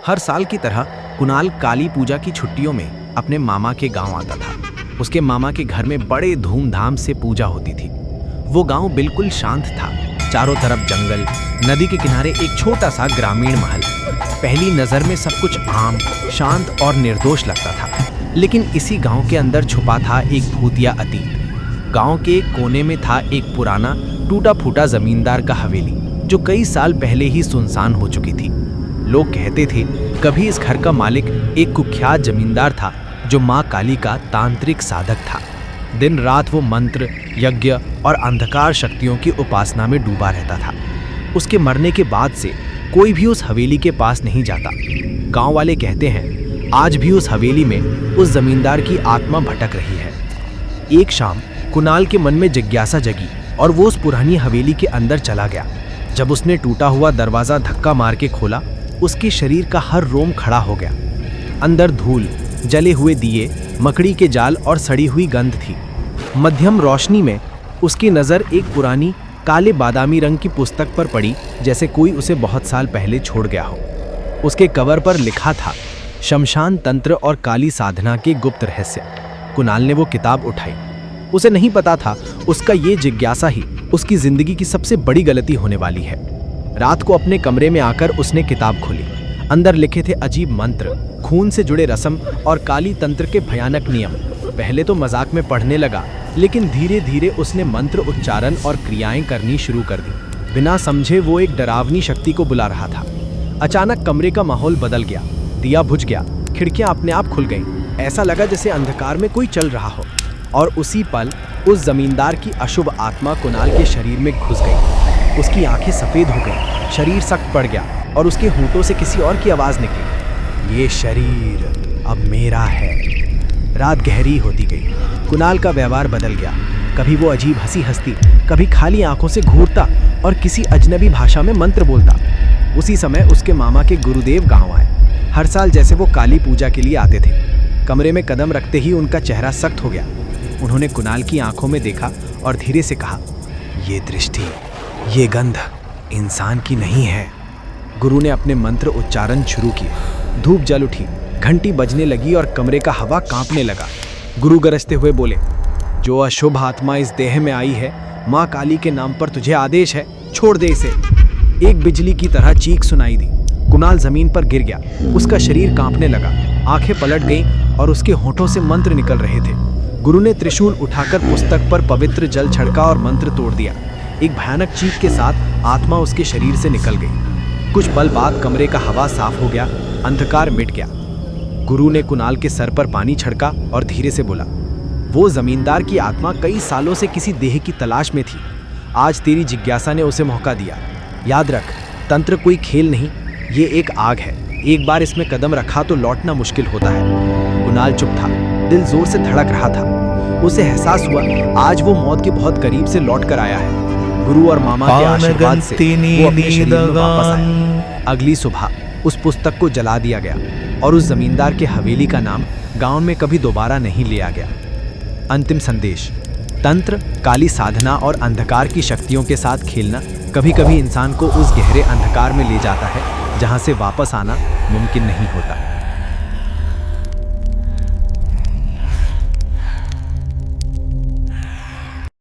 हर साल की तरह कुणाल काली पूजा की छुट्टियों में अपने मामा के गांव आता था। उसके मामा के घर में बड़े धूमधाम से पूजा होती थी। वो गांव बिल्कुल शांत था। चारों तरफ जंगल, नदी के किनारे एक छोटा सा ग्रामीण महल। पहली नज़र में सब कुछ आम, शांत और निर्दोष लगता था। लेकिन इसी गांव के अंदर छुपा था एक भूतिया अतीत। गांव के एक कोने में था एक पुराना टूटा फूटा जमींदार का हवेली, जो कई साल पहले ही सुनसान हो चुकी थी। लोग कहते थे कभी इस घर का मालिक एक कुख्यात जमींदार था जो माँ काली का तांत्रिक साधक था। दिन रात वो मंत्र, यज्ञ और अंधकार शक्तियों की उपासना में डूबा रहता था। उसके मरने के बाद से कोई भी उस हवेली के पास नहीं जाता। गांव वाले कहते हैं आज भी उस हवेली में उस जमींदार की आत्मा भटक रही है। एक शाम कुणाल के मन में जिज्ञासा जगी और वो उस पुरानी हवेली के अंदर चला गया। जब उसने टूटा हुआ दरवाज़ा धक्का मार के खोला, उसके शरीर का हर रोम खड़ा हो गया। अंदर धूल, जले हुए दिए, मकड़ी के जाल और सड़ी हुई गंध थी। मध्यम रोशनी में उसकी नज़र एक पुरानी काले बादामी रंग की पुस्तक पर पड़ी, जैसे कोई उसे बहुत साल पहले छोड़ गया हो। उसके कवर पर लिखा था शमशान तंत्र और काली साधना के गुप्त रहस्य। कुणाल ने वो किताब उठाई। उसे नहीं पता था उसका ये जिज्ञासा ही उसकी जिंदगी की सबसे बड़ी गलती होने वाली है। रात को अपने कमरे में आकर उसने किताब खोली। अंदर लिखे थे अजीब मंत्र, खून से जुड़े रस्म और काली तंत्र के भयानक नियम। पहले तो मजाक में पढ़ने लगा, लेकिन धीरे धीरे उसने मंत्र उच्चारण और क्रियाएं करनी शुरू कर दी। बिना समझे वो एक डरावनी शक्ति को बुला रहा था। अचानक कमरे का माहौल बदल गया। दिया बुझ गया, खिड़कियां अपने आप खुल गईं। ऐसा लगा जैसे अंधकार में कोई चल रहा हो। और उसी पल उस जमींदार की अशुभ आत्मा कुणाल के शरीर में घुस गई। उसकी आंखें सफ़ेद हो गईं, शरीर सख्त पड़ गया और उसके होंठों से किसी और की आवाज़ निकली, ये शरीर अब मेरा है। रात गहरी होती गई। कुणाल का व्यवहार बदल गया। कभी वो अजीब हंसी हंसती, कभी खाली आंखों से घूरता और किसी अजनबी भाषा में मंत्र बोलता। उसी समय उसके मामा के गुरुदेव गाँव आए। हर साल जैसे वो काली पूजा के लिए आते थे। कमरे में कदम रखते ही उनका चेहरा सख्त हो गया। उन्होंने कुणाल की आंखों में देखा और धीरे से कहा, ये दृष्टि, ये गंध इंसान की नहीं है। गुरु ने अपने मंत्र उच्चारण शुरू किए। धूप जल उठी, घंटी बजने लगी और कमरे का हवा कांपने लगा। गुरु गरजते हुए बोले, जो अशुभ आत्मा इस देह में आई है, माँ काली के नाम पर तुझे आदेश है, छोड़ दे इसे। एक बिजली की तरह चीख सुनाई दी। कुणाल जमीन पर गिर गया। उसका शरीर कांपने लगा, आंखें पलट गईं और उसके होठों से मंत्र निकल रहे थे। गुरु ने त्रिशूल उठाकर पुस्तक पर पवित्र जल छिड़का और मंत्र तोड़ दिया। एक भयानक चीख के साथ आत्मा उसके शरीर से निकल गई। कुछ पल बाद कमरे का हवा साफ हो गया, अंधकार मिट गया। गुरु ने कुणाल के सर पर पानी छिड़का और धीरे से बोला, वो जमींदार की आत्मा कई सालों से किसी देह की तलाश में थी। आज तेरी जिज्ञासा ने उसे मौका दिया। याद रख, तंत्र कोई खेल नहीं, ये एक आग है। एक बार इसमें कदम रखा तो लौटना मुश्किल होता है। कुणाल चुप था, दिल जोर से धड़क रहा था। उसे एहसास हुआ आज वो मौत के बहुत करीब से लौट कर आया है। गुरु और मामा के आशीर्वाद से वो अपने शरीर में वापस आया। अगली सुबह उस पुस्तक को जला दिया गया और उस जमींदार के हवेली का नाम गांव में कभी दोबारा नहीं लिया गया। अंतिम संदेश, तंत्र, काली साधना और अंधकार की शक्तियों के साथ खेलना कभी कभी इंसान को उस गहरे अंधकार में ले जाता है जहां से वापस आना मुमकिन नहीं होता।